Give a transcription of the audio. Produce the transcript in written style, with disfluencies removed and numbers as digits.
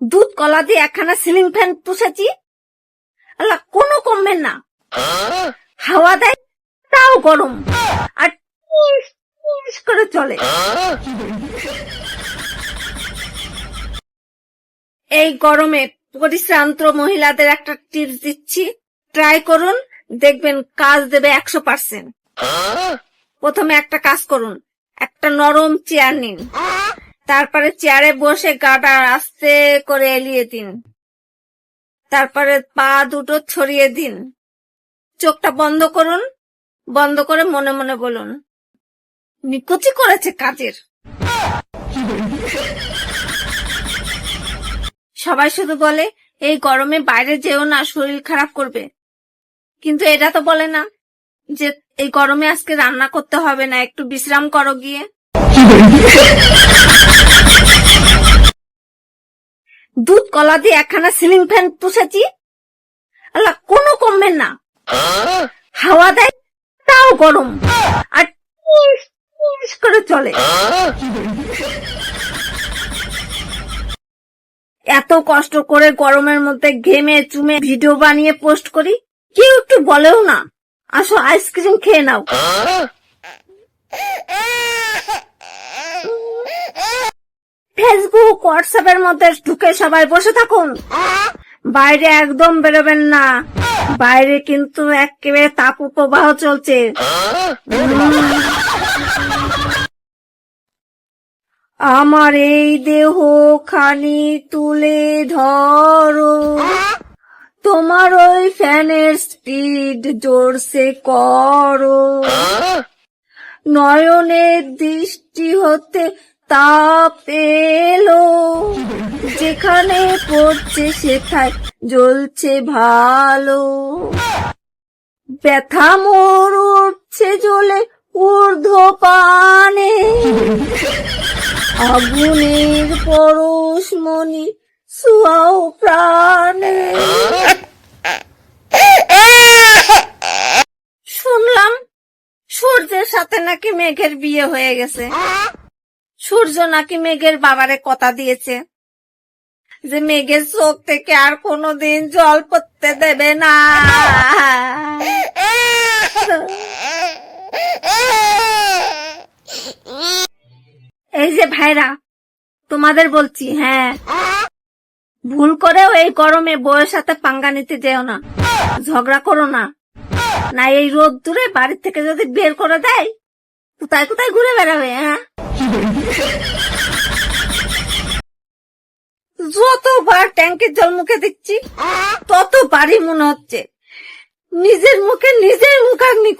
দুধ কলা দিয়ে একখানা সিলিং ফ্যান পুষেছি, আল্লাহ কোনো কমবে না। হাওয়া দেয় তাও গরম, আর টিস টিস করে চলে। এই গরমে পরিশ্রান্ত মহিলাদের একটা টিপস দিচ্ছি, ট্রাই করুন, দেখবেন কাজ দেবে 100%। প্রথমে একটা কাজ করুন, একটা নরম চেয়ার নিন, তারপরে চেয়ারে বসে গাটা আস্তে করে এলিয়ে দিন, তারপরে পা দুটো ছড়িয়ে দিন, চোখটা বন্ধ করুন, বন্ধ করে মনে মনে বলুন, নিকুচি করেছে কাজের। সবাই শুধু বলে এই গরমে বাইরে যেও না, শরীর খারাপ করবে, কিন্তু এটা তো বলে না যে এই গরমে আজকে রান্না করতে হবে না, একটু বিশ্রাম করো গিয়ে। দুধ কলা দিয়ে একখানা সিলিং ফ্যান পুষেছি, আল্লাহ কোনো কমবে না। হাওয়া দেয় তাও গরম, আর টিস টিস করে চলে। এত কষ্ট করে গরমের মধ্যে ঘেমে চুমে ভিডিও বানিয়ে পোস্ট করি, কেউ একটু বলেও না আসো আইসক্রিম খেয়ে নাও। ফেসবুক হোয়াটসঅ্যাপের মধ্যে ঢুকে সবাই বসে থাকুন, বাইরে একদম বেরোবেন না, বাইরে কিন্তু একেবারে তাপপ্রবাহ চলছে। আমার এই দেহ খানি তুলে ধরো, তোমার ওই ফ্যানের স্পিড জোরসে করো, নয়নের দৃষ্টি হতে তাপ এলো, যেখানে পড়ছে সেথায় জ্বলছে ভালো, ব্যথা মোর উঠছে জ্বলে ঊর্ধ্ব পানে, আগুনের পরশমণি ছোঁয়াও প্রাণে। শুনলাম সূর্যের সাথে নাকি মেঘের বিয়ে হয়ে গেছে, সূর্য নাকি মেঘের বাবারে কথা দিয়েছে যে মেঘের চোখ থেকে আর কোনোদিন জল পড়তে দেবে না। এই যে ভাইরা, তোমাদের বলছি, হ্যাঁ, ভুল করেও এই গরমে বউয়ের সাথে পাঙ্গা নিতে যেও না, ঝগড়া করো না, না এই রোদ দূরে বাড়ির থেকে যদি বের করে দেয় কোথায় কোথায় ঘুরে বেড়াবে। হ্যাঁ, যতবার ট্যাঙ্কের জল মুখে দিচ্ছি ততবারই মনে হচ্ছে নিজের মুখে নিজের মুখাগ্নি